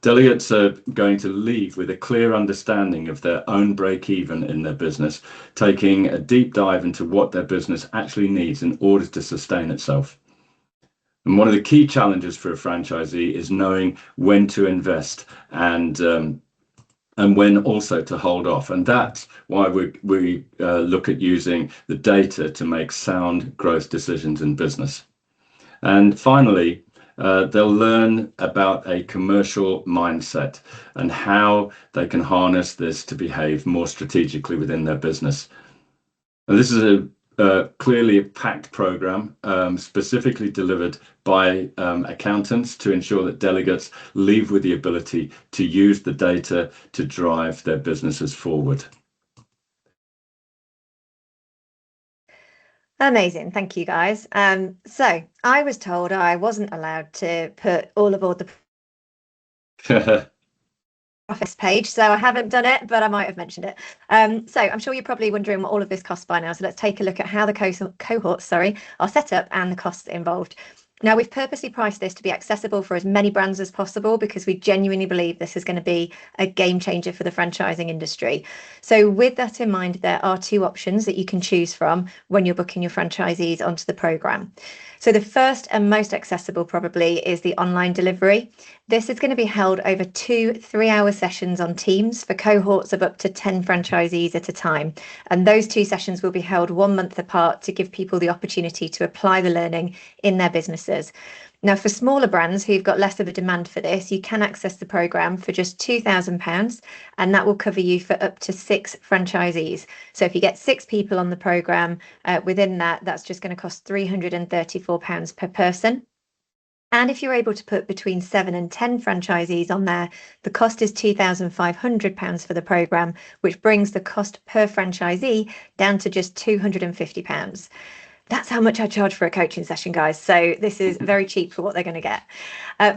Delegates are going to leave with a clear understanding of their own break-even in their business, taking a deep dive into what their business actually needs in order to sustain itself. And one of the key challenges for a franchisee is knowing when to invest and when also to hold off. And that's why we look at using the data to make sound growth decisions in business. And finally, they'll learn about a commercial mindset and how they can harness this to behave more strategically within their business. And this is clearly a packed program, specifically delivered by accountants to ensure that delegates leave with the ability to use the data to drive their businesses forward. Amazing. Thank you, guys. So I was told I wasn't allowed to put all of the office page, so I haven't done it, but I might have mentioned it. So I'm sure you're probably wondering what all of this costs by now. So let's take a look at how the cohorts are set up and the costs involved. Now, we've purposely priced this to be accessible for as many brands as possible because we genuinely believe this is going to be a game changer for the franchising industry. So with that in mind, there are two options that you can choose from when you're booking your franchisees onto the program. So the first and most accessible probably is the online delivery. This is going to be held over 2 3-hour sessions on Teams for cohorts of up to 10 franchisees at a time. And those 2 sessions will be held 1 month apart to give people the opportunity to apply the learning in their businesses. Now, for smaller brands who've got less of a demand for this, you can access the programme for just £2,000, and that will cover you for up to 6 franchisees. So if you get 6 people on the programme, within that, that's just going to cost £334 per person. And if you're able to put between 7 and 10 franchisees on there, the cost is £2,500 for the programme, which brings the cost per franchisee down to just £250. That's how much I charge for a coaching session, guys. So this is very cheap for what they're going to get.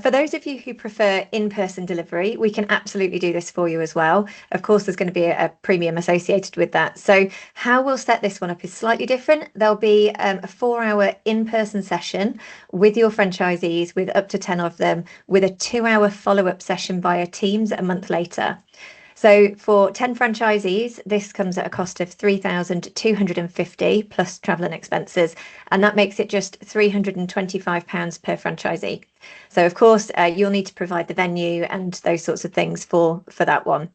For those of you who prefer in-person delivery, we can absolutely do this for you as well. Of course, there's going to be a premium associated with that. So how we'll set this one up is slightly different. There'll be a 4-hour in-person session with your franchisees, with up to 10 of them, with a 2-hour follow-up session via Teams a month later. So for 10 franchisees, this comes at a cost of £3,250 plus travel and expenses, and that makes it just £325 per franchisee. So of course, you'll need to provide the venue and those sorts of things for that one.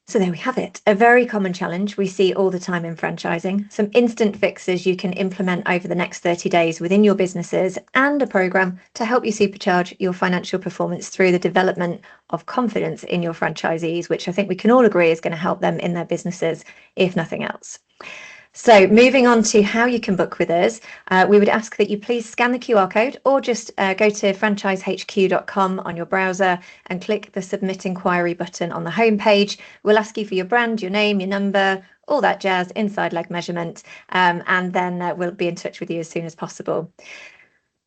So there we have it, a very common challenge we see all the time in franchising, some instant fixes you can implement over the next 30 days within your businesses, and a programme to help you supercharge your financial performance through the development of confidence in your franchisees, which I think we can all agree is going to help them in their businesses, if nothing else. So moving on to how you can book with us, we would ask that you please scan the QR code or just go to franchisehq.com on your browser and click the submit inquiry button on the homepage. We'll ask you for your brand, your name, your number, all that jazz, inside leg measurement, and then we'll be in touch with you as soon as possible.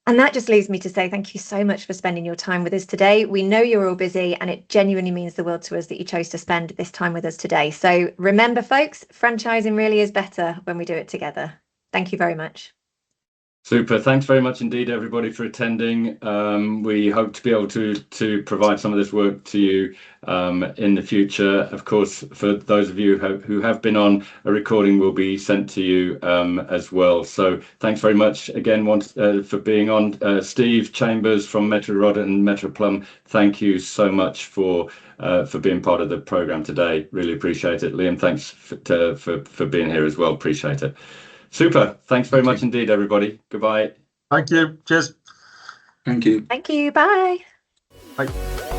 And that just leaves me to say thank you so much for spending your time with us today. We know you're all busy, and it genuinely means the world to us that you chose to spend this time with us today. So remember, folks, franchising really is better when we do it together. Thank you very much. Super. Thanks very much indeed, everybody, for attending. We hope to be able to provide some of this work to you in the future. Of course, for those of you who have been on, a recording will be sent to you as well. So thanks very much again for being on. Steve Chambers from Metro Rod and Metro Plum, thank you so much for being part of the program today. Really appreciate it. Liam, thanks for being here as well. Appreciate it. Super. Thanks very much indeed, everybody. Goodbye. Thank you. Cheers. Thank you. Thank you. Bye. Bye.